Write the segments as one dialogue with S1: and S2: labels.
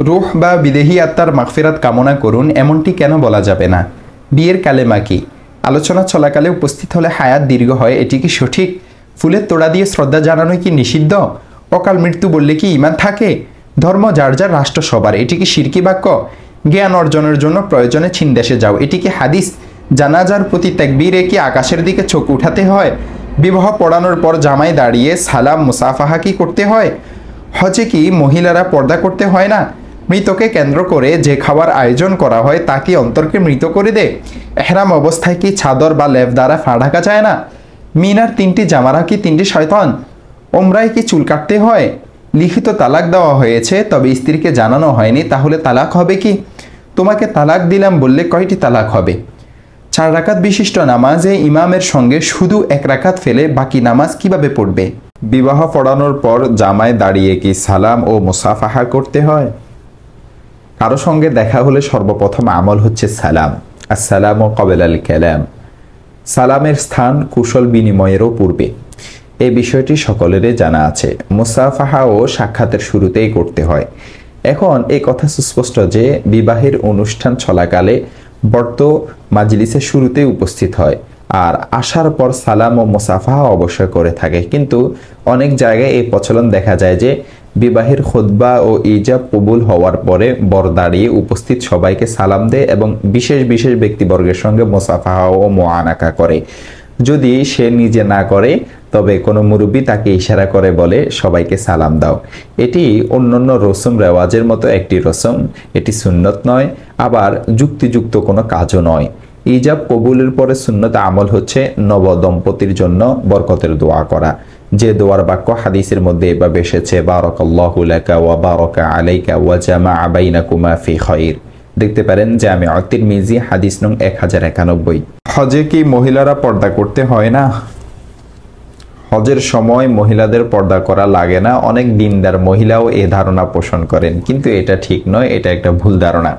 S1: রূহ বা বিদেহী আত্মার মাগফিরাত কামনা করুন এমনটি কেন বলা যাবে না? বিয়ের কালেমা কি? আলোচনা চলাকালে উপস্থিত হলে হায়াত দীর্ঘ হয়, এটি কি সঠিক? ফুলের তোড়া দিয়ে শ্রদ্ধা জানানোই কি নিষিদ্ধ? অকাল মৃত্যু বললে কি ঈমান থাকে? ধর্ম যার যার, রাষ্ট্র সবার, এটি কি শিরকি বাক্য? জ্ঞান অর্জনের জন্য প্রয়োজনে চীন দেশে যাও, এটি কি হাদিস? জানাজার প্রতি তাকবীরে কি আকাশের দিকে চোখ উঠাতে হয়? বিবাহ পড়ানোর পর জামাই দাঁড়িয়ে সালাম মুসাফাহা কি করতে হয়? হজে কি মহিলারা পর্দা করতে হয় না? মৃতকে কেন্দ্র করে যে খাবার আয়োজন করা হয় তা কি অন্তরকে মৃত করে দেয়? এহরাম অবস্থায় কি চাদর বা লেপ দ্বারা ফা ঢাকা যায় না? মিনার 3টি জামারা কি 3টি শয়তান? ওমরায় কি চুল কাটতে হয়? লিখিত তালাক দেওয়া হয়েছে তবে স্ত্রীকে জানানো হয়নি, তাহলে তালাক হবে কি? তোমাকে তালাক দিলাম বললে কয়টি তালাক হবে? 4 রাকাত বিশিষ্ট নামাজে ইমামের সঙ্গে শুধু 1 রাকাত ফেলে বাকি নামাজ কিভাবে পড়বে? বিবাহ পড়ানোর পর জামায় দাঁড়িয়ে কি সালাম ও মুসাফাহা করতে হয়? কারো সঙ্গে দেখা হলে সর্বপ্রথম আমল হচ্ছে সালাম। আসসালামু ক্বাবলাল কালাম। সালামের স্থান কুশল বিনিময়েরও পূর্বে। এই বিষয়টি সকলেরই জানা আছে। মুসাফাহা ও সাক্ষাতের শুরুতেই করতে হয়। এখন এই কথা সুস্পষ্ট যে বিবাহের অনুষ্ঠান চলাকালে বর্ত মাজলিসের শুরুতেই উপস্থিত হয় আর আসার পর সালাম ও মুসাফাহা অবশ্যই করে থাকে, কিন্তু অনেক জায়গায় এই প্রচলন দেখা যায় যে বিবাহের খুতবা ও ইজাব কবুল হওয়ার পরে বর দাঁড়িয়ে উপস্থিত সবাইকে সালাম দেয় এবং বিশেষ বিশেষ ব্যক্তিবর্গের সঙ্গে মুসাফাহা ও মুআনাকা করে। যদি সে নিজে না করে তবে কোনো মুরব্বী তাকে ইশারা করে বলে সবাইকে সালাম দাও। এটি অন্যান্য রসম রেওয়াজের মতো একটি রসম, এটি সুন্নত নয়, আবার যুক্তিযুক্ত কোনো কাজও নয়। ইজাব কবুলের পরে সুন্নত আমল হচ্ছে নব দম্পতির জন্য বরকতের দোয়া করা, যে দোয়ার বাক্য হাদিসের মধ্যে এভাবে এসেছে, বারাকাল্লাহু লাকা ওয়া বারাকা আলাইকা ওয়া জামাআ বাইনাকুমা ফি খায়র। দেখতে পারেন জামি আত-তিরমিজি হাদিস নং 1091। হজে কি মহিলারা পর্দা করতে হয় না? হজের সময় মহিলাদের পর্দা করা লাগে না। অনেক দিনদার মহিলাও এ ধারণা পোষণ করেন, কিন্তু এটা ঠিক নয়, এটা একটা ভুল ধারণা।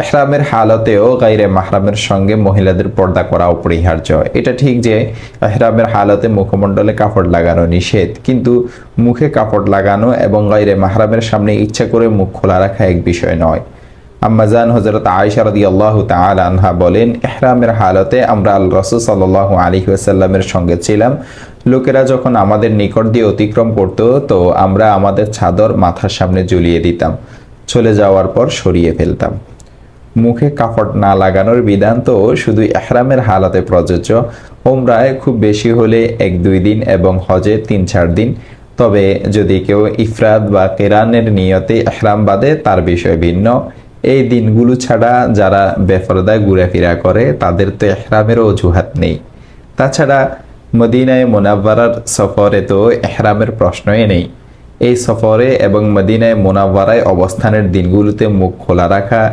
S1: ইহরামের হালতেও গায়রে মাহরামের সঙ্গে মহিলাদের পর্দা করা অপরিহার্য। এটা ঠিক যে ইহরামের হালতে মুখমণ্ডলে কাপড় লাগানো নিষেধ, কিন্তু মুখে কাপড় লাগানো এবং গায়রে মাহরামের সামনে ইচ্ছা করে মুখ খোলা রাখা এক বিষয় নয়। আম্মাজান হযরত আয়েশা রাদিয়াল্লাহু তাআলা আনহা বলেন, ইহরামের হালতে আমরা আল্লাহর রাসূল সাল্লাল্লাহু আলাইহি ওয়াসাল্লামের সঙ্গে ছিলাম। লোকেরা যখন আমাদের নিকট দিয়ে অতিক্রম করত তো আমরা আমাদের চাদর মাথার সামনে ঝুলিয়ে দিতাম, চলে যাওয়ার পর সরিয়ে ফেলতাম। মুখে কাপড় না লাগানোর বিধান তো শুধু ইহরামের হালাতে প্রযোজ্য। উমরায় খুব বেশি হলে 1-2 দিন এবং হজে 3-4 দিন। তবে যদি কেউ ইফরাদ বা কিরানের নিয়তে ইহরাম বাঁধে তার বিষয় ভিন্ন। এই দিনগুলো ছাড়া যারা বেফরদায় ঘুরাফেরা করে তাদের তো ইহরামেরও অজুহাত নেই। তাছাড়া মদিনায় মুনাওয়ারার সফরে তো ইহরামের প্রশ্নই নেই। এই সফরে এবং মদিনায় মুনাওয়ারায় অবস্থানের দিনগুলোতে মুখ খোলা রাখা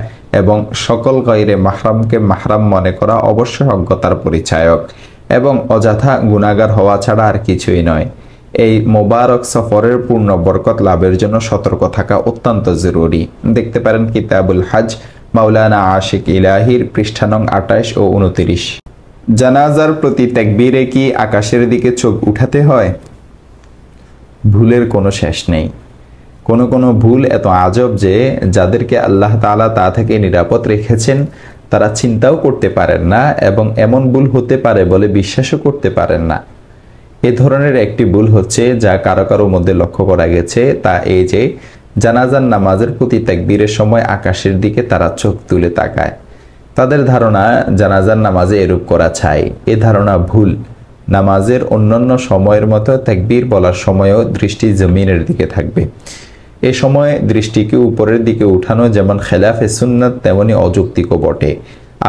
S1: এবং সকল গায়রে মাহরামকে মাহরাম মনে করা অবশ্যই অজ্ঞতার পরিচায়ক এবং অযথা গুনাহগার হওয়া ছাড়া আর কিছুই নয়। এই মোবারক সফরের পূর্ণ বরকত লাভের জন্য সতর্ক থাকা অত্যন্ত জরুরি। দেখতে পারেন কিতাবুল হজ মাওলানা আশিক ইলাহির পৃষ্ঠা নং 28 ও 29। জানাজার প্রতি তাকবীরে কি আকাশের দিকে চোখ উঠাতে হয়? ভুলের কোনো শেষ নেই। কোনো ভুল এত আজব যে যাদেরকে আল্লাহ তাআলা তা থেকে নিরাপদ রেখেছেন তারা চিন্তাও করতে পারেন না এবং এমন ভুল হতে পারে বলে বিশ্বাসও করতে পারেন না। এ ধরনের একটি ভুল হচ্ছে যা কারো কারো মধ্যে লক্ষ্য করা গেছে, তা এই যে জানাজার নামাজের প্রতি তাকবীরের সময় আকাশের দিকে তারা চোখ তুলে তাকায়। তাদের ধারণা জানাজার নামাজে এরূপ করা চাই। এ ধারণা ভুল। নামাজের অন্যান্য সময়ের মতো তাকবীর বলার সময়ও দৃষ্টি জমিনের দিকে থাকবে। এ সময় দৃষ্টিকে উপরের দিকে উঠানো যেমন খেলাফে সুন্নাত তেমনি অযৌক্তিকও বটে।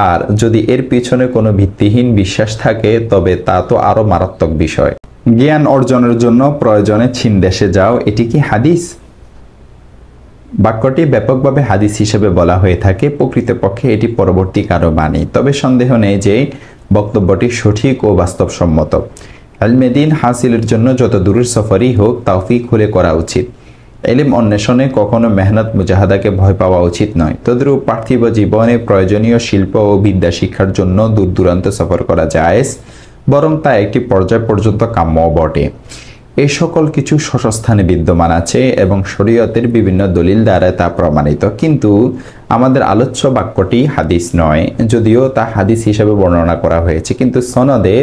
S1: আর যদি এর পিছনে কোনো ভিত্তিহীন বিশ্বাস থাকে তবে তা তো আরো মারাত্মক বিষয়। জ্ঞান অর্জনের জন্য প্রয়োজনে চীন দেশে যাও, এটি কি হাদিস? বাক্যটি ব্যাপকভাবে হাদিস হিসেবে বলা হয়ে থাকে। প্রকৃতপক্ষে এটি পরবর্তী কারো বাণী, তবে সন্দেহ নেই যে বক্তব্যটি সঠিক ও বাস্তবসম্মত। ইলমে দ্বীন হাসিলের জন্য যত দূরের সফরই হোক তৌফিক হলে করা উচিত। ইলম অন্বেষণে কখনো মেহনত মুজাহাদাকে ভয় পাওয়া উচিত নয়। তদ্রূপ পার্থিব জীবনে প্রয়োজনীয় শিল্প ও বিদ্যা শিক্ষার জন্য দূর দূরান্ত সফর করা জায়েজ, বরং তা একটি পর্যায় পর্যন্ত কাম্য বটে। এই সকল কিছু স্বস্থানে বিদ্যমান আছে এবং শরীয়তের বিভিন্ন দলিল দ্বারা তা প্রমাণিত, কিন্তু আমাদের আলোচ্য বাক্যটি হাদিস নয়, যদিও তা হাদিস হিসেবে বর্ণনা করা হয়েছে, কিন্তু সনদে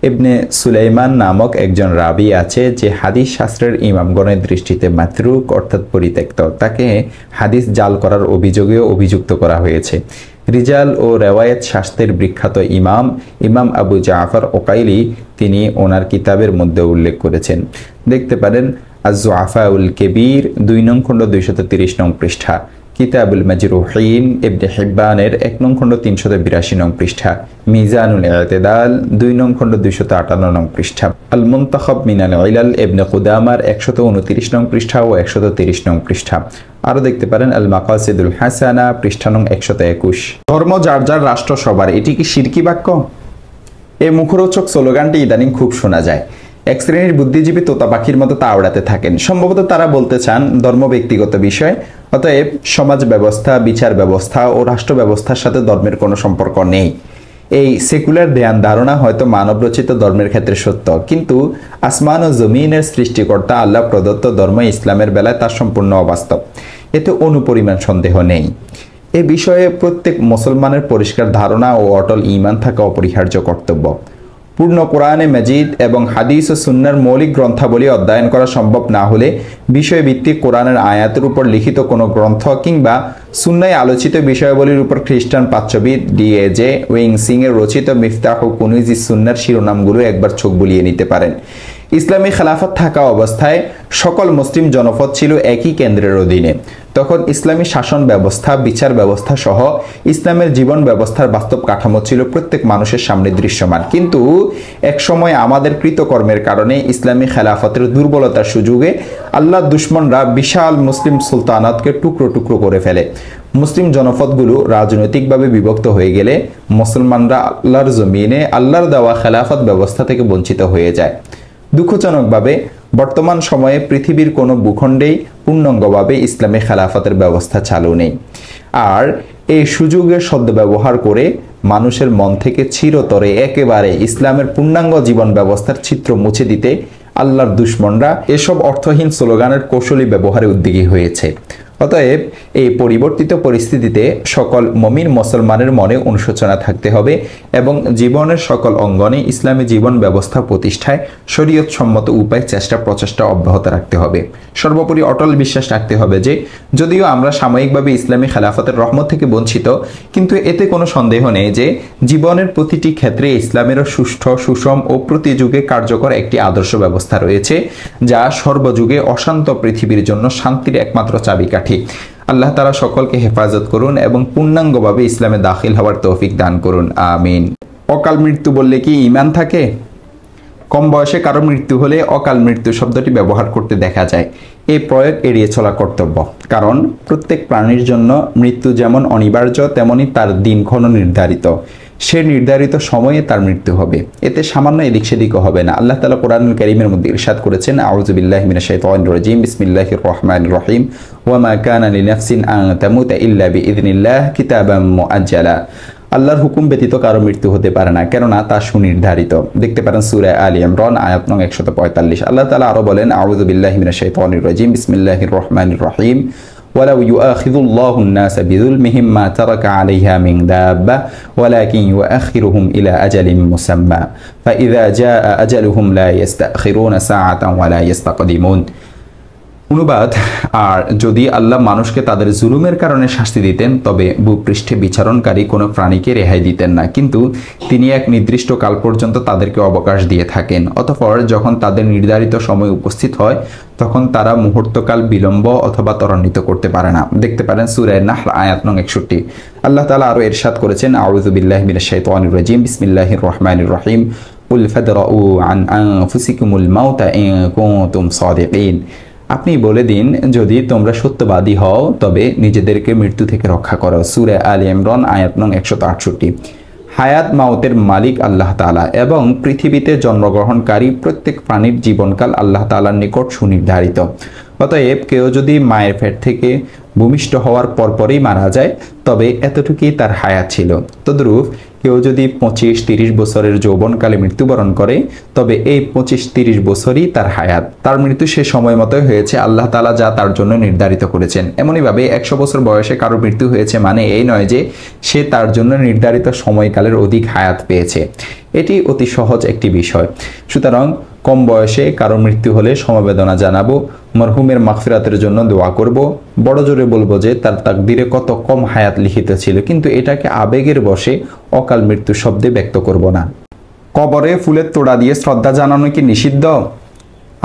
S1: ইবনে সুলাইমান নামক একজন রাবি আছে যে হাদিস শাস্ত্রের ইমামগণের দৃষ্টিতে মাতরুক অর্থাৎ পরিত্যক্ত, তাকে হাদিস জাল করার অভিযোগেও অভিযুক্ত করা হয়েছে। রিজাল ও রেওয়ায়েত শাস্ত্রের বিখ্যাত ইমাম আবু জাফর ওকাইলি তিনি ওনার কিতাবের মধ্যে উল্লেখ করেছেন। দেখতে পারেন আজ-জুআফাউল কেবির 2 নং খণ্ড 230 নং পৃষ্ঠা, কিতাবুল মাজরুহিন ইবনে হিব্বানের 1 নং খণ্ড 382 নং পৃষ্ঠা, মিজানুল ইতিদাল 2 নং খণ্ড 258 নং পৃষ্ঠা, আল মুনতাখাব মিনাল ইলাল ইবনে কুদামার 129 নং পৃষ্ঠা ও 130 নং পৃষ্ঠা। আরো দেখতে পারেন আল মাকাসিদুল হাসানা পৃষ্ঠা নং 121। ধর্ম যার যার রাষ্ট্র সবার, এটি কি শিরকি বাক্য? এই মুখরোচক স্লোগানটি ইদানিং খুব শোনা যায়। এক শ্রেণীর বুদ্ধিজীবী তোতা পাখির মতো তা আওড়াতে থাকেন। সম্ভবত তারা বলতে চান ধর্ম ব্যক্তিগত বিষয়, অতএব সমাজ ব্যবস্থা, বিচার ব্যবস্থা ও রাষ্ট্র ব্যবস্থার সাথে ধর্মের কোনো সম্পর্ক নেই। এই সেকুলার ধ্যান ধারণা হয়তো মানবরচিত ধর্মের ক্ষেত্রে সত্য, কিন্তু আসমান ও জমিনের সৃষ্টিকর্তা আল্লাহ প্রদত্ত ধর্ম ইসলামের বেলায় তা সম্পূর্ণ অবাস্তব, এতে অনুপরিমাণ সন্দেহ নেই। এ বিষয়ে প্রত্যেক মুসলমানের পরিষ্কার ধারণা ও অটল ঈমান থাকা অপরিহার্য কর্তব্য। পূর্ণ কোরআনে মাজিদ এবং হাদিস ও সুন্নাহর মৌলিক গ্রন্থাবলী অধ্যয়ন করা সম্ভব না হলে বিষয়ভিত্তিক কোরআনের আয়াতের উপর লিখিত কোনো গ্রন্থ কিংবা সুন্নায় আলোচিত বিষয়াবলীর উপর খ্রিস্টান প্রাচ্যবিদ D.A.J. উইংসিং এর রচিত মিফতাহ ও কুনুজ সুন্নাহর শিরোনামগুলো একবার চোখ বুলিয়ে নিতে পারেন। ইসলামী খেলাফত থাকা অবস্থায় সকল মুসলিম জনপদ ছিল একই কেন্দ্রের অধীনে। তখন ইসলামী শাসন ব্যবস্থা, বিচার ব্যবস্থা সহ ইসলামের জীবন ব্যবস্থার বাস্তব কাঠামো ছিল প্রত্যেক মানুষের সামনে দৃশ্যমান, কিন্তু এক সময় আমাদের কৃতকর্মের কারণে ইসলামী খেলাফতের দুর্বলতার সুযোগে আল্লাহর দুশমনরা বিশাল মুসলিম সুলতানাতকে টুকরো টুকরো করে ফেলে। মুসলিম জনপদগুলো রাজনৈতিকভাবে বিভক্ত হয়ে গেলে মুসলমানরা আল্লাহর জমিনে আল্লাহর দেওয়া খেলাফত ব্যবস্থা থেকে বঞ্চিত হয়ে যায়। দুঃখজনকভাবে বর্তমান সময়ে পৃথিবীর কোনো ভূখণ্ডেই পূর্ণাঙ্গভাবে ইসলামী খেলাফতের ব্যবস্থা চালু নেই। আর এই সুযোগের সদ্ব্যবহার করে মানুষের মন থেকে চিরতরে একেবারে ইসলামের পূর্ণাঙ্গ জীবন ব্যবস্থার চিত্র মুছে দিতে আল্লাহর দুশমনরা এসব অর্থহীন স্লোগানের কৌশলী ব্যবহারে উদ্যোগী হয়েছে। অতএব এই পরিবর্তিত পরিস্থিতিতে সকল মুমিন মুসলমানের মনে অনুশোচনা থাকতে হবে এবং জীবনের সকল অঙ্গনে ইসলামী জীবন ব্যবস্থা প্রতিষ্ঠায় শরীয়ত সম্মত উপায় প্রচেষ্টা অব্যাহত রাখতে হবে। সর্বোপরি অটল বিশ্বাস রাখতে হবে যে যদিও আমরা সাময়িকভাবে ইসলামী খেলাফতের রহমত থেকে বঞ্চিত, কিন্তু এতে কোনো সন্দেহ নেই যে জীবনের প্রতিটি ক্ষেত্রে ইসলামেরও সুষ্ঠু, সুষম ও প্রতি যুগে কার্যকর একটি আদর্শ ব্যবস্থা রয়েছে, যা সর্বযুগে অশান্ত পৃথিবীর জন্য শান্তির একমাত্র চাবিকাঠি। আল্লাহ তাআলা সকলকে হেফাজত করুন এবং পূর্ণাঙ্গভাবে ইসলামে দাখিল হওয়ার তৌফিক দান করুন, আমিন। অকাল মৃত্যু বললে কি ঈমান থাকে? কম বয়সে কারো মৃত্যু হলে অকাল মৃত্যু শব্দটি ব্যবহার করতে দেখা যায়। এই প্রয়োগ এড়িয়ে চলা কর্তব্য, কারণ প্রত্যেক প্রাণীর জন্য মৃত্যু যেমন অনিবার্য তেমনি তার দিনক্ষণ নির্ধারিত। সে নির্ধারিত সময়ে তার মৃত্যু হবে, এতে সামান্য এদিক সেদিকও হবে না। আল্লাহ তাআলা কোরআনুল কারীমের মধ্যে ইরশাদ করেছেন, আউযু বিল্লাহি মিনাশ শাইতানির রাজীম, বিসমিল্লাহির রহমানির রহিম, ওয়া মা কানা লিনাফসিন আন তামুতা ইল্লা বিইذনিল্লাহ কিতাবাম মুআজ্জালা। আল্লাহর হুকুম ব্যতীত কারো মৃত্যু হতে পারে না, কেননা তা সুনির্ধারিত। দেখতে পারেন সূরা আলী ইমরান আয়াত নং 145। আল্লাহ তাআলা আরো বলেন, আউযু বিল্লাহি মিনাশ শাইতানির রাজীম, বিসমিল্লাহির রহমানির রহিম, ولو يؤاخذ الله الناس بظلمهم ما ترك عليها من دابة ولكن يؤخرهم إلى أجل مسمى فإذا جاء أجلهم لا يستأخرون ساعة ولا يستقدمون। অনুবাদ, আর যদি আল্লাহ মানুষকে তাদের জুলুমের কারণে শাস্তি দিতেন তবে ভূপৃষ্ঠে বিচরণকারী কোনো প্রাণীকে রেহাই দিতেন না, কিন্তু তিনি এক নির্দিষ্ট কাল পর্যন্ত তাদেরকে অবকাশ দিয়ে থাকেন। অতঃপর যখন তাদের নির্ধারিত সময় উপস্থিত হয় তখন তারা মুহূর্তকাল বিলম্ব অথবা ত্বরান্বিত করতে পারে না। দেখতে পারেন সূরা নাহল আয়াত নং 61। আল্লাহ তাআলা আরো ইরশাদ করেছেন, আউযু বিল্লাহি মিনাশ শাইতানির রাজীম, বিসমিল্লাহির রহমানির রহিম, কুল ফাদরাউ আন আনফুসিকুমুল মাউতা ইন কুনতুম সাদিকিন। আপনি বলে দিন, যদি তোমরা সত্যবাদী হও তবে নিজেদেরকে মৃত্যু থেকে রক্ষা করো। সূরা আলী ইমরান আয়াত নং 168। হায়াত মাউতের মালিক আল্লাহ তাআলা এবং পৃথিবীতে জন্মগ্রহণকারী প্রত্যেক প্রাণীর জীবনকাল আল্লাহ তাআলার নিকট সুনির্ধারিত। অতএব কেউ যদি মায়ের পেট থেকে ভূমিষ্ঠ হওয়ার পরপরই মারা যায়, তবে এতটুকুই তার হায়াত ছিল। তদ্রূপ কেউ যদি 25-30 বছরের যৌবনকালে মৃত্যুবরণ করে, তবে এই 25-30 বছরই তার হায়াত। তার মৃত্যু সে সময় মতোই হয়েছে, আল্লাহ তাআলা যা তার জন্য নির্ধারিত করেছেন। এমনইভাবে 100 বছর বয়সে কারোর মৃত্যু হয়েছে মানে এই নয় যে সে তার জন্য নির্ধারিত সময়কালের অধিক হায়াত পেয়েছে। এটি অতি সহজ একটি বিষয়। সুতরাং কম বয়সে কারো মৃত্যু হলে সমবেদনা জানাবো, মরহুমের মাগফিরাতের জন্য দোয়া করব, বড় জোরে বলবো যে তার তাকদিরে কত কম হায়াত লিখিত ছিল, কিন্তু এটাকে আবেগের বশে অকাল মৃত্যু শব্দে ব্যক্ত করব না। কবরে ফুলের তোড়া দিয়ে শ্রদ্ধা জানানো কি নিষিদ্ধ?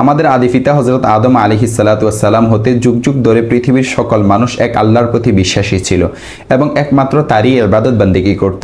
S1: আমাদের আদি পিতা হযরত আদম আলাইহিস সালাতু ওয়াস সালাম হতে যুগ যুগ ধরে পৃথিবীর সকল মানুষ এক আল্লাহর প্রতি বিশ্বাসী ছিল এবং একমাত্র তারই ইবাদত বন্দেগী করত।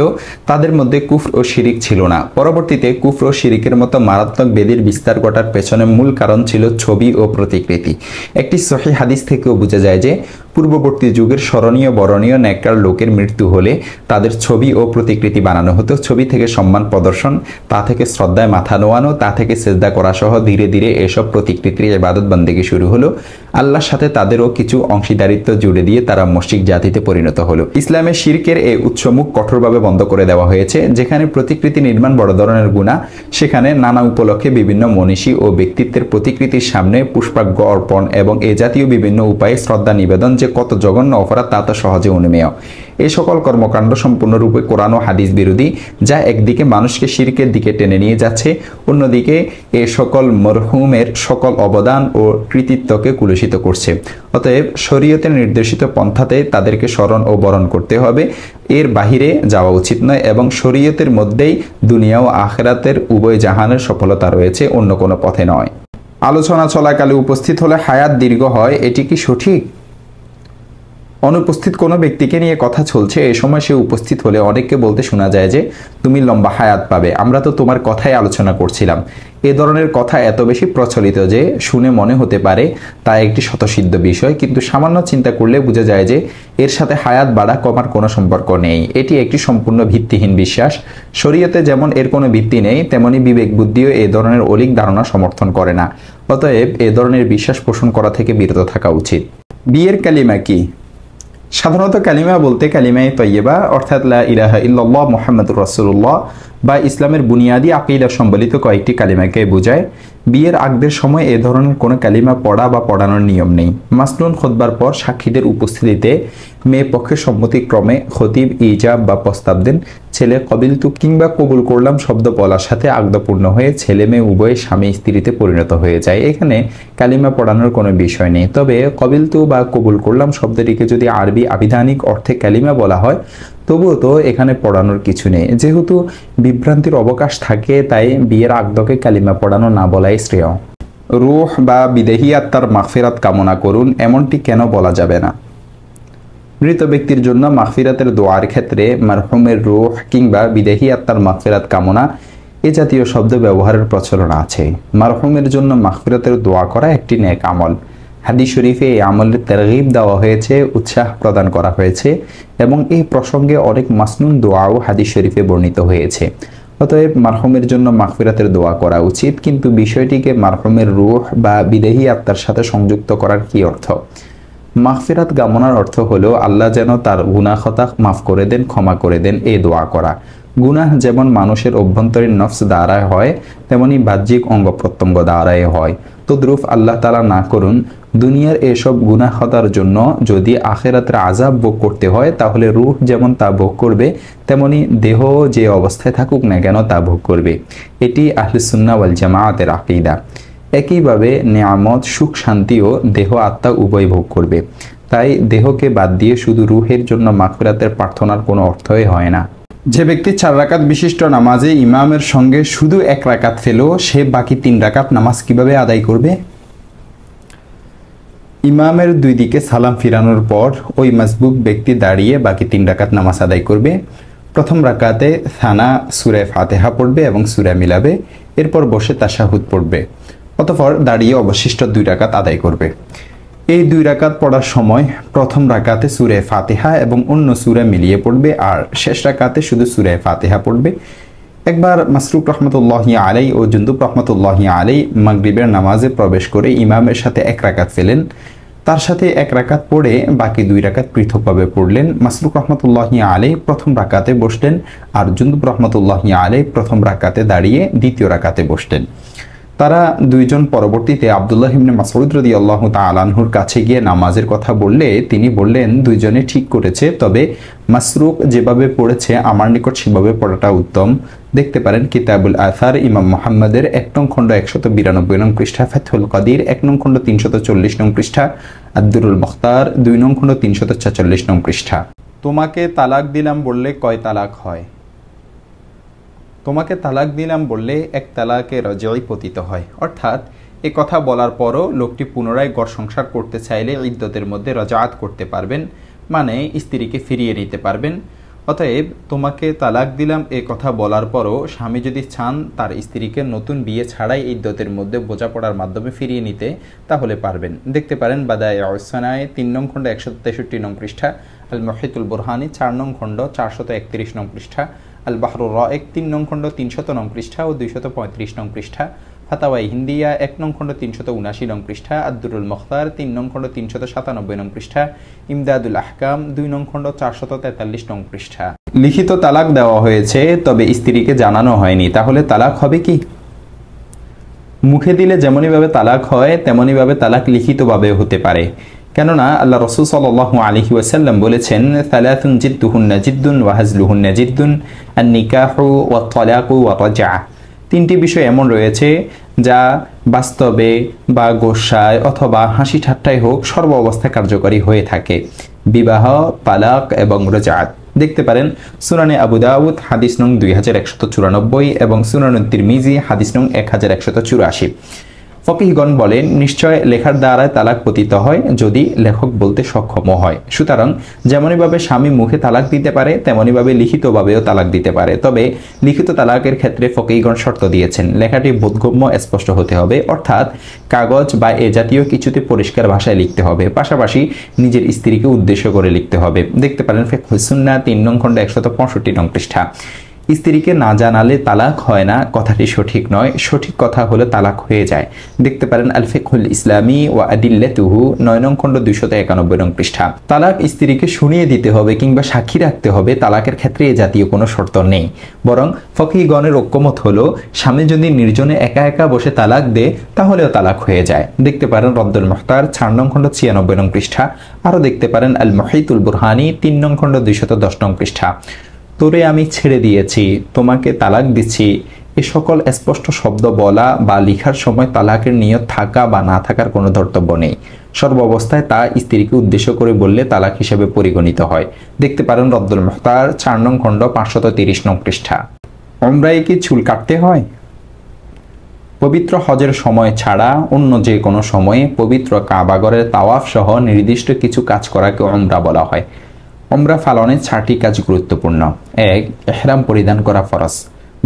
S1: তাদের মধ্যে কুফর ও শিরিক ছিল না। পরবর্তীতে কুফর ও শিরিকের মতো মারাত্মক বেদির বিস্তার ঘটার পেছনে মূল কারণ ছিল ছবি ও প্রতিকৃতি। একটি সহিহ হাদিস থেকেও বোঝা যায় যে পূর্ববর্তী যুগের স্মরণীয় বরণীয় নেককার লোকের মৃত্যু হলে তাদের ছবি ও প্রতিকৃতি বানানো হতো। ছবি থেকে সম্মান প্রদর্শন, তা থেকে শ্রদ্ধায় মাথা নোয়ানো, তা থেকে সেজদা করা সহ ধীরে ধীরে এসব প্রতিকৃতির ইবাদত বন্দেগী শুরু হলো। আল্লাহর সাথে তাদেরও কিছু অংশীদারিত্ব জুড়ে দিয়ে তারা মুশরিক জাতিতে পরিণত হলো। ইসলামে শিরকের এই উৎসমুখ কঠোরভাবে বন্ধ করে দেওয়া হয়েছে। যেখানে প্রতিকৃতি নির্মাণ বড় ধরনের গুনাহ, সেখানে নানা উপলক্ষে বিভিন্ন মনীষী ও ব্যক্তিত্বের প্রতিকৃতির সামনে পুষ্পার্ঘ্য অর্পণ এবং এ জাতীয় বিভিন্ন উপায়ে শ্রদ্ধা নিবেদন যে কত জঘন্য অপরাধ তা তো সহজে অনুমেয়। এই সকল কর্মকাণ্ড সম্পূর্ণরূপে কোরআন ও হাদিস বিরোধী, যা একদিকে মানুষকে শিরকের দিকে টেনে নিয়ে যাচ্ছে, অন্যদিকে এ সকল মরহুমের সকল অবদান ও কৃতিত্বকে কুলুষিত করছে। অতএব শরীয়তের নির্দেশিত পন্থাতে তাদেরকে স্মরণ ও বরণ করতে হবে, এর বাহিরে যাওয়া উচিত নয় এবং শরীয়তের মধ্যেই দুনিয়া ও আখিরাতের উভয় জাহানের সফলতা রয়েছে, অন্য কোনো পথে নয়। আলোচনা চলাকালে উপস্থিত হলে হায়াত দীর্ঘ হয়, এটি কি সঠিক? অনুপস্থিত কোনো ব্যক্তিকে নিয়ে কথা চলছে, এই সময় সে উপস্থিত হলে অনেককে বলতে শোনা যায় যে তুমি লম্বা হায়াত পাবে, আমরা তো তোমার কথাই আলোচনা করছিলাম। এ ধরনের কথা এত বেশি প্রচলিত যে শুনে মনে হতে পারে তা একটি স্বতঃসিদ্ধ বিষয়, কিন্তু সামান্য চিন্তা করলে বোঝা যায় যে এর সাথে হায়াত বাড়া কমার কোনো সম্পর্ক নেই। এটি একটি সম্পূর্ণ ভিত্তিহীন বিশ্বাস। শরীয়তে যেমন এর কোনো ভিত্তি নেই, তেমনি বিবেক বুদ্ধিও এ ধরনের অলীক ধারণা সমর্থন করে না। অতএব এ ধরনের বিশ্বাস পোষণ করা থেকে বিরত থাকা উচিত। বিয়ের কালিমা কি? সাধারণত কালিমা বলতে কালিমায়ে তয়্যিবা অর্থাৎ লা ইলাহা ইল্লাল্লাহ মুহাম্মাদুর রাসূলুল্লাহ বা ইসলামের বুনিয়াদি আকীদা সম্বলিত কয়েকটি কালিমাকে বোঝায়। বিয়ের আগদের সময় এ ধরনের কোনো কালিমা পড়া বা পড়ানোর নিয়ম নেই। মাসনুন খুতবার পর সাক্ষীদের উপস্থিতিতে মেয়ে পক্ষের সম্মতিক্রমে খতিব ইজাব বা প্রস্তাব দেন। ছেলে কবিলতু কিংবা কবুল করলাম শব্দ বলার সাথে আগদপূর্ণ হয়ে ছেলে মেয়ে উভয় স্বামী স্ত্রীতে পরিণত হয়ে যায়। এখানে কালিমা পড়ানোর কোনো বিষয় নেই। তবে কবিলতু বা কবুল করলাম শব্দটিকে যদি আরবি আবিধানিক অর্থে কালিমা বলা হয়, তবুও তো এখানে পড়ানোর কিছু নেই। যেহেতু বিভ্রান্তির অবকাশ থাকে, তাই বিয়ের আগদকে কালিমা পড়ানো না বলাই শ্রেয়। রূহ বা বিদেহী আত্মার মাগফিরাত কামনা করুন, এমনটি কেন বলা যাবে না? মৃত ব্যক্তির জন্য মাগফিরাতের দোয়ার ক্ষেত্রে মারহুমের রূহ কিংবা বিদেহী আত্মার মাগফিরাত কামনা এ জাতীয় শব্দ ব্যবহারের প্রচলন আছে। মারহুমের জন্য মাগফিরাতের দোয়া করা একটি নেক আমল। হাদিস শরীফে এই আমলের তারগিব দেওয়া হয়েছে, উৎসাহ প্রদান করা হয়েছে এবং এই প্রসঙ্গে অনেক মাসনুন দোয়াও হাদিস শরীফে বর্ণিত হয়েছে। অতএব মারহুমের জন্য মাগফিরাতের দোয়া করা উচিত, কিন্তু বিষয়টিকে মারহুমের রূহ বা বিদেহী আত্মার সাথে সংযুক্ত করার কি অর্থ? মাগফিরাত কামনার অর্থ হলো আল্লাহ যেন তার গুনাহ খতা মাফ করে দেন, ক্ষমা করে দেন, এই দোয়া করা। গুনাহ যেমন মানুষের অভ্যন্তরীণ নফস দ্বারায় হয়, তেমনি বাহ্যিক অঙ্গ প্রত্যঙ্গ দ্বারায় হয়। তদ্রূপ আল্লাহ তাআলা না করুন দুনিয়ার এসব গুনাহ খতার জন্য যদি আখিরাতের আযাব ভোগ করতে হয়, তাহলে রূহ যেমন তা ভোগ করবে, তেমনি দেহ যে অবস্থায় থাকুক না কেন তা ভোগ করবে। এটি আহলে সুন্নাহ ওয়াল জামাআতের আকীদা। একইভাবে নেয়ামত, সুখ, শান্তিও দেহ আত্মা উভয় ভোগ করবে। তাই দেহকে বাদ দিয়ে শুধু রূহের জন্য মাগফিরাতের প্রার্থনার কোনো অর্থই হয় না। যে ব্যক্তি 4 রাকাত বিশিষ্ট নামাজে ইমামের সঙ্গে শুধু 1 রাকাত ফেল, সে বাকি 3 রাকাত নামাজ কিভাবে আদায় করবে? ইমামের 2 দিকে সালাম ফিরানোর পর ওই মাসবুক ব্যক্তি দাঁড়িয়ে বাকি 3 রাকাত নামাজ আদায় করবে। প্রথম রাকাতে সানা সূরা ফাতিহা পড়বে এবং সূরা মিলাবে, এরপর বসে তাশাহুদ পড়বে, অতঃপর দাঁড়িয়ে অবশিষ্ট 2 রাকাত আদায় করবে। এই 2 রাকাত পড়ার সময় প্রথম রাকাতে সূরা ফাতিহা এবং অন্য সূরা মিলিয়ে পড়বে, আর শেষ রাকাতে শুধু সূরা ফাতিহা পড়বে। একবার মাসরুক রহমতুল্লাহি আলাই ও জুন্দুব রহমতুল্লাহি আলাই মাগরিবের নামাজে প্রবেশ করে ইমামের সাথে 1 রাকাত ফেলেন। তার সাথে 1 রাকাত পড়ে বাকি 2 রাকাত পৃথকভাবে পড়লেন। মাসরুক রহমতুল্লাহি আলাইহি প্রথম রাকাতে বসলেন আর জুনদুব রহমতুল্লাহি আলাইহি প্রথম রাকাতে দাঁড়িয়ে দ্বিতীয় রাকাতে বসলেন। তারা দুইজন পরবর্তীতে আব্দুল্লাহ ইবনে মাসউদ রাদিয়াল্লাহু তাআলা আনহুর কাছে গিয়ে নামাজের কথা বললে তিনি বললেন দুইজনে ঠিক করেছে, তবে মাসরুক যেভাবে পড়েছে আমার নিকট সেভাবে পড়াটা উত্তম। দেখতে পারেন কিতাবুল আসার ইমাম মুহাম্মাদের 1 নং খণ্ড 192 নং পৃষ্ঠা, ফাতহুল কাদির 1 নং খণ্ড 340 নং পৃষ্ঠা, আদ-দুরুল মুখতার 2 নং খণ্ড 346 নং পৃষ্ঠা। তোমাকে তালাক দিলাম বললে কয় তালাক হয়? তোমাকে তালাক দিলাম বললে 1 তালাকে রজঈ পতিত হয়, অর্থাৎ এ কথা বলার পরও লোকটি পুনরায় ঘর সংসার করতে চাইলে ইদ্দতের মধ্যে রজাআত করতে পারবেন, মানে স্ত্রীকে ফিরিয়ে নিতে পারবেন। অতএব তোমাকে তালাক দিলাম এ কথা বলার পরও স্বামী যদি চান তার স্ত্রীকে নতুন বিয়ে ছাড়াই ইদ্দতের মধ্যে বোঝাপড়ার মাধ্যমে ফিরিয়ে নিতে, তাহলে পারবেন। দেখতে পারেন বাদায়ে উসসানায়ে 3 নং খণ্ড 163 নং পৃষ্ঠা, আল মুহিতুল বুরহানি 4 নং খণ্ড 431 নং পৃষ্ঠা, আল বাহরুর রাইক 3 নং খণ্ড 300 নং পৃষ্ঠা ও 235 নং পৃষ্ঠা, ফাতাওয়াই হিন্দিয়া 1 নং খণ্ড 379 নং পৃষ্ঠা, আদ-দুরুল মুখতার 3 নং খণ্ড 397 নং পৃষ্ঠা, ইমদাদুল আহকাম 2 নং খণ্ড 443 নং পৃষ্ঠা। লিখিত তালাক দেওয়া হয়েছে তবে স্ত্রীকে জানানো হয়নি, তাহলে তালাক হবে কি? মুখে দিলে যেমনইভাবে তালাক হয় তেমনইভাবে তালাক লিখিতভাবে হতে পারে, কেননা আল্লাহ রাসূল সাল্লাল্লাহু আলাইহি ওয়াসাল্লাম বলেছেন সালাতুন জিদ্দুহুন্না জিদ্দুন ওয়া হাজলুহুন্না জিদ্দুন, আন-নিকাহু ওয়াত তালাকু ওয়া রাজআ। 3টি বিষয় এমন রয়েছে যা বাস্তবে বা গোসায় অথবা হাসি ঠাট্টায় হোক সর্ব অবস্থায় কার্যকরী হয়ে থাকে, বিবাহ, তালাক এবং রাজআত। দেখতে পারেন সুনানে আবু দাউদ হাদিস নং 2194 এবং সুনানুত তিরমিজি হাদিস নং 1184। ফকিহগণ বলেন নিশ্চয় লেখার দ্বারা তালাক পতিত হয় যদি লেখক বলতে সক্ষম হয়। সুতরাং যেমনইভাবে স্বামী মুখে তালাক দিতে পারে তেমনইভাবে লিখিতভাবেও তালাক দিতে পারে, তবে লিখিত তালাকের ক্ষেত্রে ফকিহগণ শর্ত দিয়েছেন লেখাটি বোধগম্য স্পষ্ট হতে হবে, অর্থাৎ কাগজ বা এ জাতীয় কিছুতে পরিষ্কার ভাষায় লিখতে হবে, পাশাপাশি নিজের স্ত্রীকে উদ্দেশ্য করে লিখতে হবে। দেখতে পারেন ফিকহুস সুন্নাহ 3 নং খণ্ড 165 নং পৃষ্ঠা। স্ত্রীকে না জানালে তালাক হয় না কথাটি সঠিক নয়, সঠিক কথা হলো তালাক হয়ে যায়। দেখতে পারেন আল ফিকহুল ইসলামী ওয়া আদিল্লাতুহু 9 নং খণ্ড 291 নং পৃষ্ঠা। তালাক স্ত্রীকে শুনিয়ে দিতে হবে কিংবা সাক্ষী রাখতে হবে, তালাকের ক্ষেত্রে এ জাতীয় কোনো শর্ত নেই, বরং ফকিহগণের ঐক্যমত হলো স্বামী যদি নির্জনে একা একা বসে তালাক দেয় তাহলেও তালাক হয়ে যায়। দেখতে পারেন রদ্দুল মুখতার 4 নং খণ্ড 96 নং পৃষ্ঠা, আরও দেখতে পারেন আল মুহিতুল বুরহানি 3 নং খণ্ড 210 নং পৃষ্ঠা। তোরে আমি ছেড়ে দিয়েছি, তোমাকে তালাক দিচ্ছি, এ সকল স্পষ্ট শব্দ বলা বা লিখার সময় তালাকের নিয়ত থাকা বা না থাকার কোনো ধর্তব্য নেই। সর্ব অবস্থায় তা স্ত্রীকে উদ্দেশ্য করে বললে তালাক হিসেবে পরিগণিত হয়। দেখতে পারেন রদ্দুল মুখতার 4 নং খণ্ড 530 নং পৃষ্ঠা। উমরায় কি চুল কাটতে হয়? পবিত্র হজের সময় ছাড়া অন্য যে কোনো সময়ে পবিত্র কাবাগরের তাওয়াফ সহ নির্দিষ্ট কিছু কাজ করাকে উমরা বলা হয়। উমরা পালনে 6টি কাজ গুরুত্বপূর্ণ। 1. ইহরাম পরিধান করা ফরজ।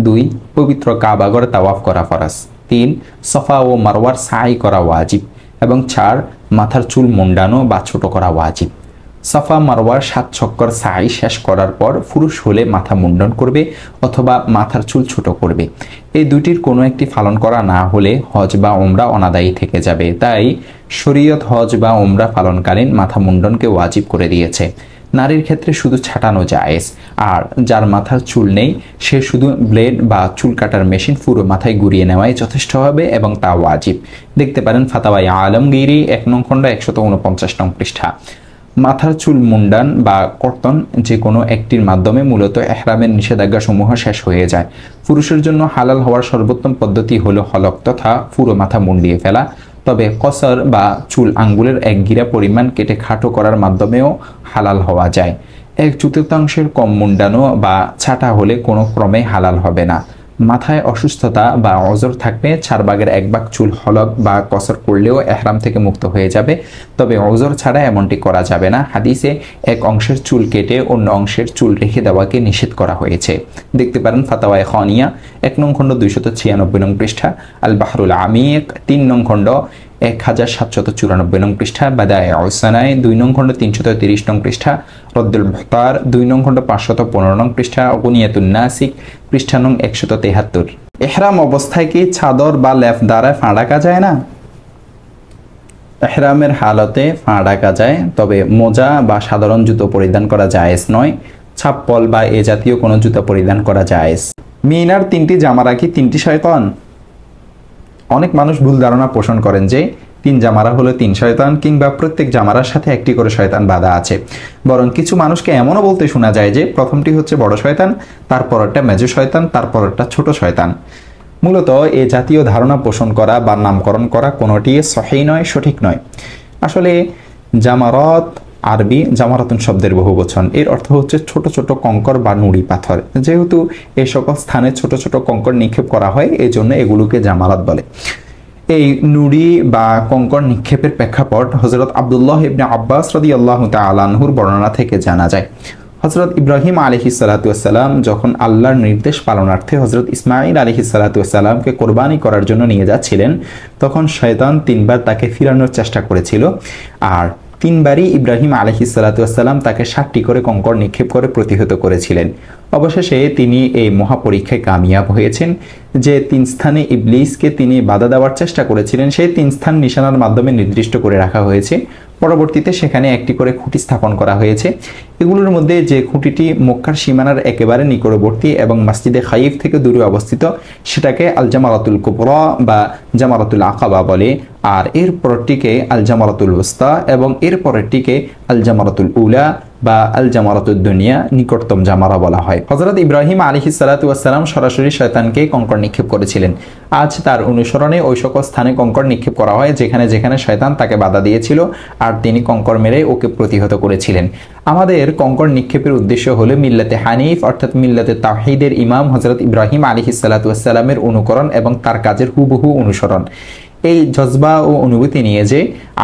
S1: 2. পবিত্র কাবাগর তাওয়াফ করা ফরজ। 3. সফা ও মারওয়ার সাই করা ওয়াজিব এবং 4. মাথার চুল মুন্ডানো বা ছোট করা ওয়াজিব। সফা মারওয়ার 7 চক্কর সাই শেষ করার পর পুরুষ হলে মাথা মুন্ডন করবে অথবা মাথার চুল ছোট করবে। এই দুটির কোনো একটি পালন করা না হলে হজ বা উমরা অনাদায়ী থেকে যাবে। তাই শরীয়ত হজ বা উমরা পালনকালীন মাথা মুন্ডনকে ওয়াজিব করে দিয়েছে। নারীর ক্ষেত্রে শুধু ছাটানো জায়েজ, আর যার মাথার চুল নেই সে শুধু ব্লেড বা চুল কাটার মেশিন পুরো মাথায় ঘুরিয়ে নেওয়াই যথেষ্ট হবে এবং তা ওয়াজিব। দেখতে পারেন ফাতাওয়ায়ে আলমগীরি 1 নং খণ্ড 149 নং পৃষ্ঠা। মাথার চুল মুন্ডান বা কর্তন যে কোনো একটির মাধ্যমে মূলত ইহরামের নিষেধাজ্ঞা সমূহ শেষ হয়ে যায়। পুরুষের জন্য হালাল হওয়ার সর্বোত্তম পদ্ধতি হলো হলক তথা পুরো মাথা মুন্ডিয়ে ফেলা, তবে কসর বা চুল আঙ্গুলের 1 গিরা পরিমাণ কেটে খাটো করার মাধ্যমেও হালাল হওয়া যায়। 1/4 কম মুন্ডানো বা ছাটা হলে কোনো ক্রমে হালাল হবে না। মাথায় অসুস্থতা বা অজর থাকলে 4/1 চুল হলক বা কসর করলেও ইহরাম থেকে মুক্ত হয়ে যাবে, তবে অজর ছাড়া এমনটি করা যাবে না। হাদিসে 1 অংশের চুল কেটে অন্য অংশের চুল রেখে দেওয়াকে নিষেধ করা হয়েছে। দেখতে পারেন ফাতাওয়ায়ে খানিয়া 1 নং খণ্ড 296 নং পৃষ্ঠা, আল বাহরুল আমিক 3 নং খণ্ড 1794 নং পৃষ্ঠা, বাদায়ে উসসানায়ে 2 নং খণ্ড 330 নং পৃষ্ঠা, রদ্দুল মুখতার 2 নং খণ্ড 515 নং পৃষ্ঠা, গুনিয়াতুন নাসিক পৃষ্ঠা নং 173। ইহরাম অবস্থায় কি চাদর বা লেপ দ্বারা ফাঁড়াকা যায় না?
S2: এহরামের হালতে পা ঢাকা যায়, তবে মোজা বা সাধারণ জুতো পরিধান করা জায়েজ নয়। ছাপ্পল বা এ জাতীয় কোনো জুতো পরিধান করা জায়েজ।
S1: মিনার 3টি জামারা কি 3টি শয়তান? অনেক মানুষ ভুল ধারণা পোষণ করেন যে 3 জামারা হলো 3 শয়তান, কিংবা প্রত্যেক জামারার সাথে একটি করে শয়তান বাঁধা আছে। বরং কিছু মানুষকে এমনও বলতে শোনা যায় যে প্রথমটি হচ্ছে বড় শয়তান, তারপরটা মেজো শয়তান, তারপরটা ছোট শয়তান। মূলত এ জাতীয় ধারণা পোষণ করা বা নামকরণ করা কোনোটি সহিহ নয়, সঠিক নয়। আসলে জামারাত আরবি জামারাতুন শব্দের বহুবচন। এর অর্থ হচ্ছে ছোট ছোট কঙ্কর বা নুড়ি পাথর। যেহেতু এই সকল স্থানে ছোট ছোট কঙ্কর নিক্ষেপ করা হয়, এই জন্য এগুলোকে জামারাত বলে। এই নুড়ি বা কঙ্কর নিক্ষেপের প্রেক্ষাপট হযরত আব্দুল্লাহ ইবনে আব্বাস রাদিয়াল্লাহু তাআলা আনহুর বর্ণনা থেকে জানা যায়। হযরত ইব্রাহিম আলাইহিস সালাতু ওয়াস সালাম যখন আল্লাহর নির্দেশ পালনার্থে হযরত ইসমাঈল আলাইহিস সালাতু ওয়াস সালামকে কোরবানি করার জন্য নিয়ে যাচ্ছিলেন, তখন শয়তান 3 বার তাকে ফিরানোর চেষ্টা করেছিল। আর 3 বারই ইব্রাহিম আলাইহিস সালাতু ওয়াস সালাম তাকে 7টি করে কঙ্কর নিক্ষেপ করে প্রতিহত করেছিলেন। অবশেষে তিনি এই মহাপরীক্ষায় কামিয়াব হয়েছেন। যে 3 স্থানে ইবলিসকে তিনি বাধা দেওয়ার চেষ্টা করেছিলেন, সেই 3 স্থান নিশানার মাধ্যমে নির্দিষ্ট করে রাখা হয়েছে। পরবর্তীতে সেখানে একটি করে খুঁটি স্থাপন করা হয়েছে। এগুলোর মধ্যে যে খুঁটিটি মক্কার সীমানার একেবারে নিকটবর্তী এবং মসজিদে খাইফ থেকে দূরে অবস্থিত, সেটাকে আল জামারাতুল কুবরা বা জামারাতুল আকাবা বলে। আর এর পরেরটিকে আল জামারাতুল উস্তা এবং এর পরেরটিকে আল জামারাতুল উলা বা আল জামারাতুদ দুনিয়া, নিকটতম জামারা বলা হয়। হযরত ইব্রাহিম আলাইহিস সালাতু ওয়াস সালাম সরাসরি শয়তানকে কঙ্কর নিক্ষেপ করেছিলেন। আজ তার অনুসরণে ওই সকল স্থানে কঙ্কর নিক্ষেপ করা হয় যেখানে যেখানে শয়তান তাকে বাধা দিয়েছিল, আর তিনি কঙ্কর মেরে ওকে প্রতিহত করেছিলেন। আমাদের কঙ্কর নিক্ষেপের উদ্দেশ্য হলো মিল্লাতে হানিফ অর্থাৎ মিল্লাতে তাওহীদের ইমাম হযরত ইব্রাহিম আলাইহিস সালাতু ওয়াস সালামের অনুকরণ এবং তার কাজের হুবহু অনুসরণ। এই জজবা ও অনুভূতি নিয়ে যে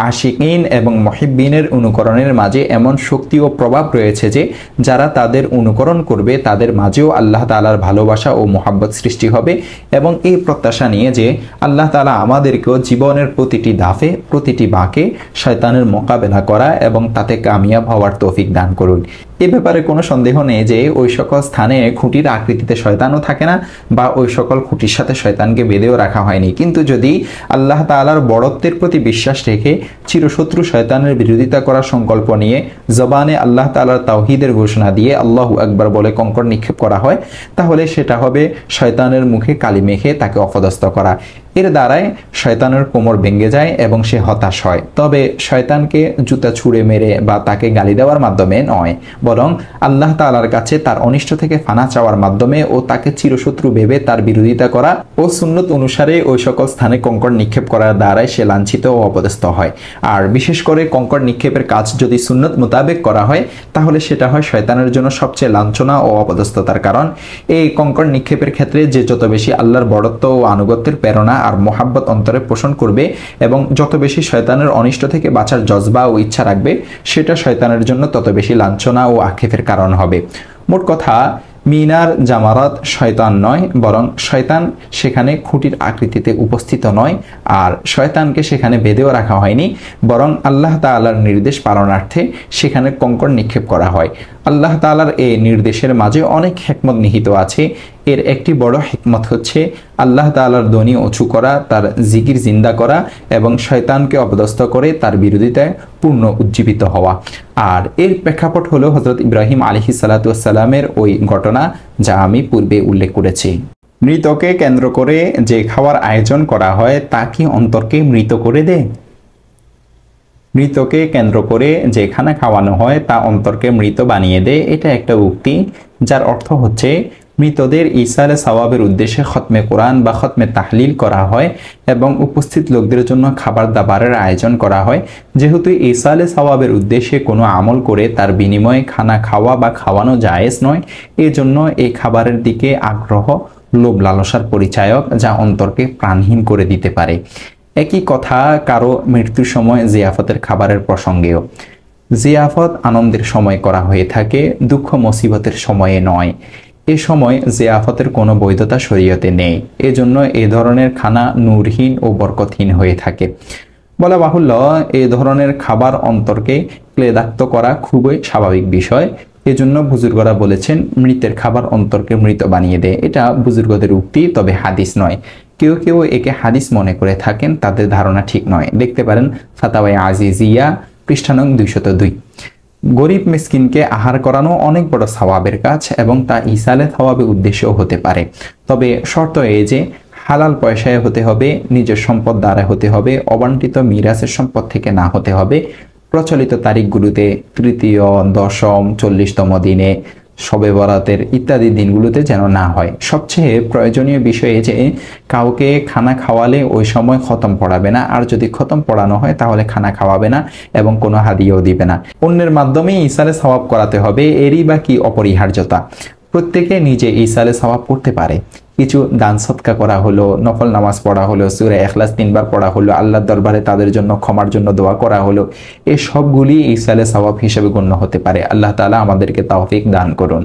S1: আশিকিন এবং মুহিব্বিনের অনুকরণের মাঝে এমন শক্তি ও প্রভাব রয়েছে যে যারা তাদের অনুকরণ করবে তাদের মাঝেও আল্লাহ তাআলার ভালোবাসা ও মোহাব্বত সৃষ্টি হবে, এবং এই প্রত্যাশা নিয়ে যে আল্লাহ তাআলা আমাদেরকেও জীবনের প্রতিটি ধাপে প্রতিটি বাঁকে শয়তানের মোকাবেলা করা এবং তাতে কামিয়াব হওয়ার তৌফিক দান করুন। এ ব্যাপারে কোনো সন্দেহ নেই যে ওই সকল স্থানে খুঁটির আকৃতিতে শয়তানও থাকে না, বা ওই সকল খুঁটির সাথে শয়তানকে বেঁধেও রাখা হয়নি। কিন্তু যদি আল্লাহ তাআলার বড়ত্বের প্রতি বিশ্বাস রেখে চিরশত্রু শয়তানের বিরোধিতা করার সংকল্প নিয়ে জবানে আল্লাহ তাআলার তাওহীদের ঘোষণা দিয়ে আল্লাহু আকবার বলে কঙ্কর নিক্ষেপ করা হয়, তাহলে সেটা হবে শয়তানের মুখে কালি মেখে তাকে অপদস্থ করা। এর দ্বারাই শয়তানের কোমর ভেঙে যায় এবং সে হতাশ হয়। তবে শয়তানকে জুতা ছুঁড়ে মেরে বা তাকে গালি দেওয়ার মাধ্যমে নয়, বরং আল্লাহ তাআলার কাছে তার অনিষ্ট থেকে ফানা চাওয়ার মাধ্যমে ও তাকে চিরশত্রু ভেবে তার বিরোধিতা করা ও সুন্নত অনুসারে ওই সকল স্থানে কঙ্কর নিক্ষেপ করার দ্বারাই সে লাঞ্ছিত ও অপদস্থ হয়। আর বিশেষ করে কঙ্কর নিক্ষেপের কাজ যদি সুন্নত মোতাবেক করা হয়, তাহলে সেটা হয় শয়তানের জন্য সবচেয়ে লাঞ্ছনা ও অপদস্থতার কারণ। এই কঙ্কর নিক্ষেপের ক্ষেত্রে যে যত বেশি আল্লাহর বড়ত্ব ও আনুগত্যের প্রেরণা আর মোহাব্বত অন্তরে পোষণ করবে এবং যত বেশি শয়তানের অনিষ্ট থেকে বাঁচার জজবা ও ইচ্ছা রাখবে, সেটা শয়তানের জন্য তত বেশি লাঞ্ছনা ও আক্ষেপের কারণ হবে। মোট কথা, মিনার জামারাত শয়তান নয়, বরং শয়তান সেখানে খুঁটির আকৃতিতে উপস্থিত নয়, আর শয়তানকে সেখানে বেঁধেও রাখা হয়নি, বরং আল্লাহ তাআলার নির্দেশ পালনার্থে সেখানে কঙ্কর নিক্ষেপ করা হয়। আল্লাহ তাআলার এই নির্দেশের মাঝে অনেক হিকমত নিহিত আছে। এর একটি বড় হিকমত হচ্ছে আল্লাহ তাআলার ধ্বনি উঁচু করা, তার জিকির জিন্দা করা এবং শয়তানকে অপদস্থ করে তার বিরোধিতায় পূর্ণ উজ্জীবিত হওয়া। আর এর প্রেক্ষাপট হলো হযরত ইব্রাহিম আলাইহিস সালাতু ওয়াস সালামের ওই ঘটনা যা আমি পূর্বে উল্লেখ করেছি। মৃতকে কেন্দ্র করে যে খাওয়ার আয়োজন করা হয় তা কি অন্তরকে মৃত করে দেয়? মৃতকে কেন্দ্র করে যে খানা খাওয়ানো হয় তা অন্তরকে মৃত বানিয়ে দেয়, এটা একটা উক্তি যার অর্থ হচ্ছে মৃতদের ইসালে সওয়াবের উদ্দেশ্যে খতমে কোরআন বা খতমে তাহলিল করা হয় এবং উপস্থিত লোকদের জন্য খাবার দাবারের আয়োজন করা হয়। যেহেতু ইসালে সওয়াবের উদ্দেশ্যে কোনো আমল করে তার বিনিময়ে খানা খাওয়া বা খাওয়ানো জায়েজ নয়, এজন্য এই খাবারের দিকে আগ্রহ লোভ লালসার পরিচায়ক, যা অন্তরকে প্রাণহীন করে দিতে পারে। একই কথা কারো মৃত্যুর সময় জিয়াফতের খাবারের প্রসঙ্গেও। জিয়াফত আনন্দের সময় করা হয়ে থাকে, দুঃখ মুসিবতের সময়ে নয়। এ সময় জিয়াফতের কোনো বৈধতা শরীয়তে নেই, এজন্য এ ধরনের খানা নূরহীন ও বরকতহীন হয়ে থাকে। বলা বাহুল্য, এ ধরনের খাবার অন্তরকে ক্লেদাক্ত করা খুবই স্বাভাবিক বিষয়।
S2: এজন্য বুজুর্গরা বলেছেন মৃতের খাবার অন্তরকে মৃত বানিয়ে দেয়। এটা বুজুর্গদের উক্তি, তবে হাদিস নয়। কেউ কেউ একে হাদিস মনে করে থাকেন, তাদের ধারণা ঠিক নয়। দেখতে পারেন ফাতাওয়ায়ে আজিজিয়া পৃষ্ঠা নং 202। গরিব মিসকিনকে আহার করানো অনেক বড় সওয়াবের কাজ এবং তা ইসালে সওয়াবের উদ্দেশ্যও হতে পারে। তবে শর্ত এই যে হালাল পয়সায় হতে হবে, নিজের সম্পদ দ্বারা হতে হবে, অবন্টিত মিরাসের সম্পদ থেকে না হতে হবে। প্রচলিত তারিখগুলোতে তৃতীয়, দশম, 40তম দিনে, শবে বরাতের ইত্যাদি দিনগুলোতে যেন না হয়। সবচেয়ে প্রয়োজনীয় বিষয় যে কাউকে খানা খাওয়ালে ওই সময় খতম পড়াবে না, আর যদি খতম পড়ানো হয় তাহলে খানা খাওয়াবে না এবং কোনো হাদিয়াও দিবে না। অন্যের মাধ্যমে ইসালে সওয়াব করাতে হবে, এরই বা কি অপরিহার্যতা। প্রত্যেকে নিজে ইসালে সওয়াব করতে পারে। কিছু দান সৎকা করা হলো, নফল নামাজ পড়া হলো, সূরা ইখলাস 3 বার পড়া হলো, আল্লাহর দরবারে তাদের জন্য ক্ষমার জন্য দোয়া করা হলো, এই সবগুলি ইসালে সওয়াব হিসেবে গণ্য হতে পারে। আল্লাহ তাআলা আমাদেরকে তৌফিক দান করুন।